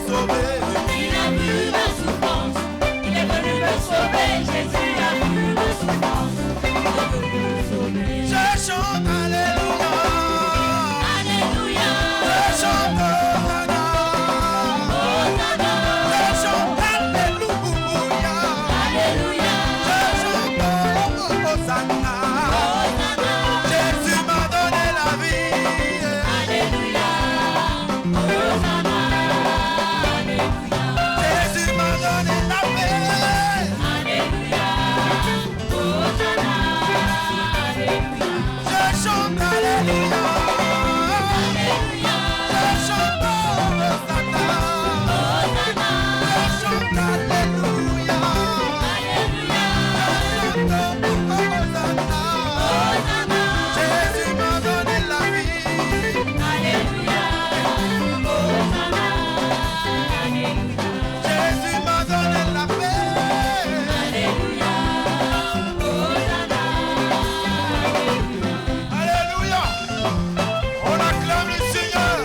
sauver. Il a vu ma souffrance, il est venu me sauver. Jésus a vu ma souffrance, il est venu me sauver. Je chante Alléluia. Alléluia. Je chante Hosanna. Hosanna. Je chante Alléluia. Alléluia. Je chante Hosanna. Hosanna. Jésus m'a donné la vie. Alléluia. Hosanna. Alléluia. Jésus m'a donné la paix. Alléluia. Hosanna. Alléluia. Je chante Alléluia. Alléluia. Je chante Hosanna. Hosanna. Je chante Alléluia. Alléluia. Je chante Hosanna. Hosanna. Jésus m'a donné la vie. Alléluia. Hosanna. Alléluia. Jésus m'a donné la paix. Alléluia. Hosanna. Alléluia. On acclame le Seigneur.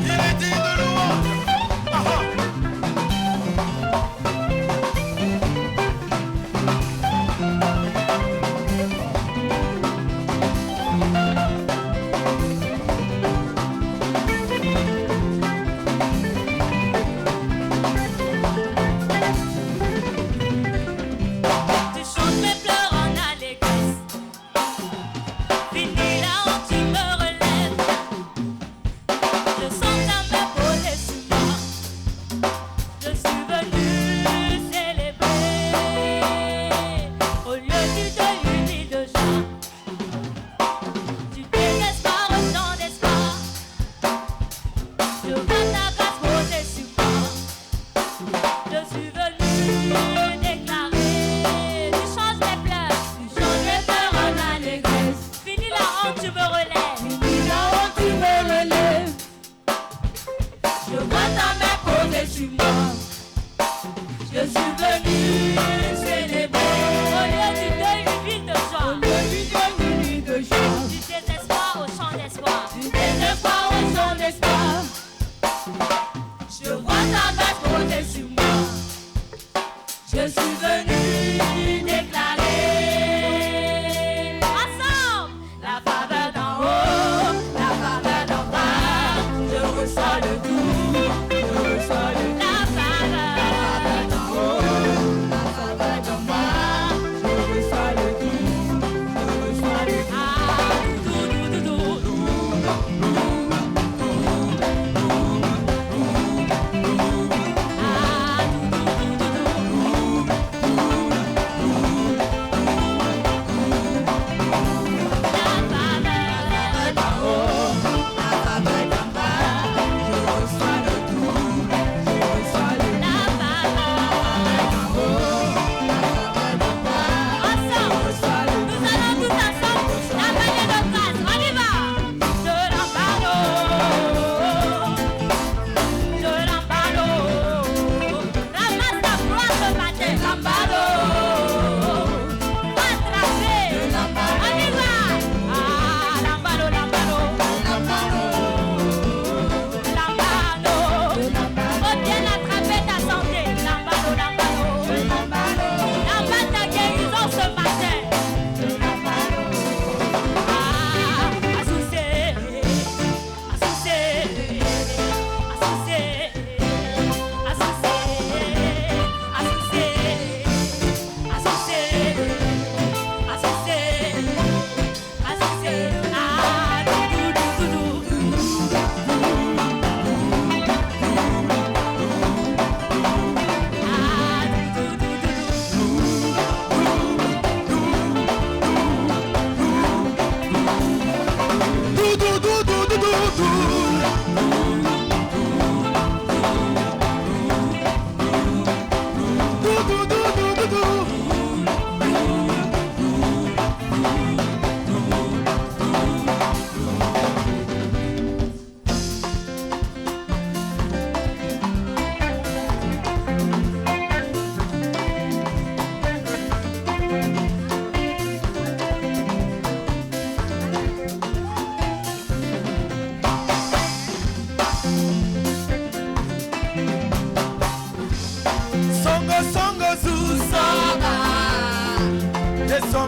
Il est digne de louange. Ah, ah. Tu chantes mes pleurs en allégresse. Fini la honte, tu me relèves. Je sens ta main posée sur moi. Je suis venue célébrer. Au lieu du deuil, une vie de joie. Du désespoir au chant d'espoir. Je vois ta grâce posée sur moi. Je suis venue déclarer. Tu changes mes pleurs en allégresse. Fini la honte, tu me relèves. Fini la honte, tu me relèves. Je vois ta main posée sur moi. Je suis venue célébrer. Au lieu du deuil, une vie de joie. Du désespoir au chant d'espoir. Je vois ta main posée sur moi. Je suis venue déclarer. Ensemble, la faveur d'en haut, la faveur d'en bas. Je reçois le goût, je reçois le la faveur d'en haut, la faveur d'en bas. Je reçois le goût, je reçois le ah,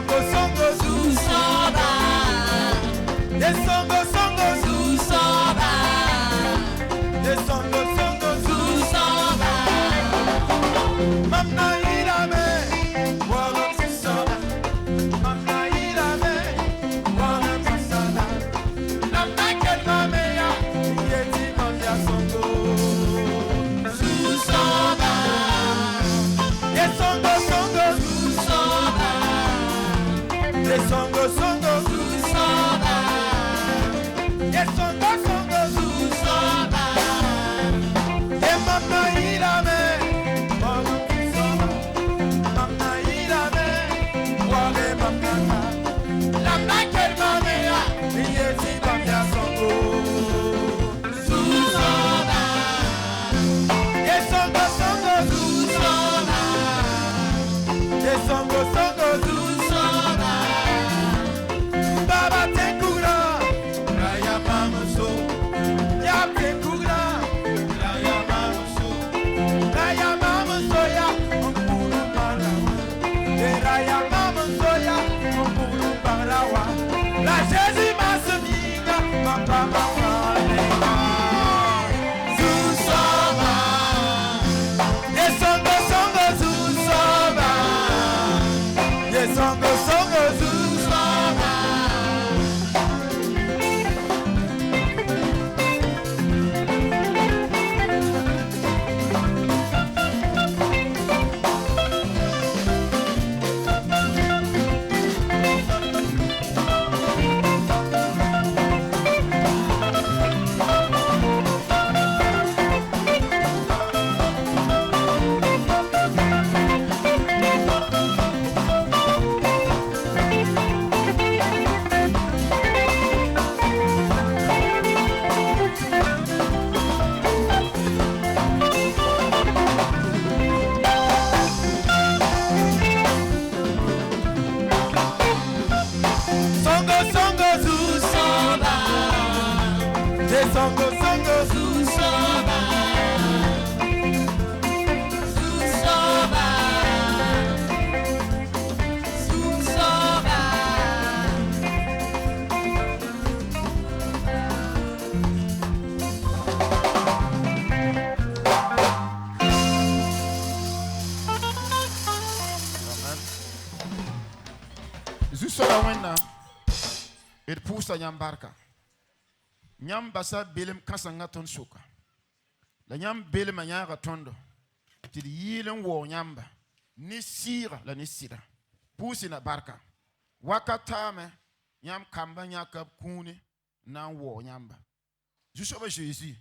songo songo Susaba, Des songo songo Susaba, Des songo songo Susaba, Mamna irame Wala susaba Mamna irame Wala susaba Namna kelmame ya Yeti mamya songo Susaba, Des songo songo Susaba, Des songo songo Susaba, Des songo songo Susaba, Des mamna irame Wala susaba Mamna irame Wala mamna Namna kelmame ya Yeti mamya songo Susaba, Des songo songo Susaba, Des songo songo Susaba, Baba Tenkura Raya Mamuso Ya Tenkura Raya Mamuso Raya Mamuso ya Mpuru Marawa Raya Mamuso ya Mpuru Marawa La Jésus Masumika Mapama Walega Susaba Yes songo songo Susaba Yes songo songo Susaba Songo songo Susaba, Des songo songo Susaba, Susaba, Susaba. Zusora wenna et pusa nyambarka nyam basa belem kasanga ton suka la nyam belem anyara tondo til yilen wo nyamba ni sira la ni sira pusi na barka wakatame nyam kamba nyaka kuni na wo nyamba Zusora Jésus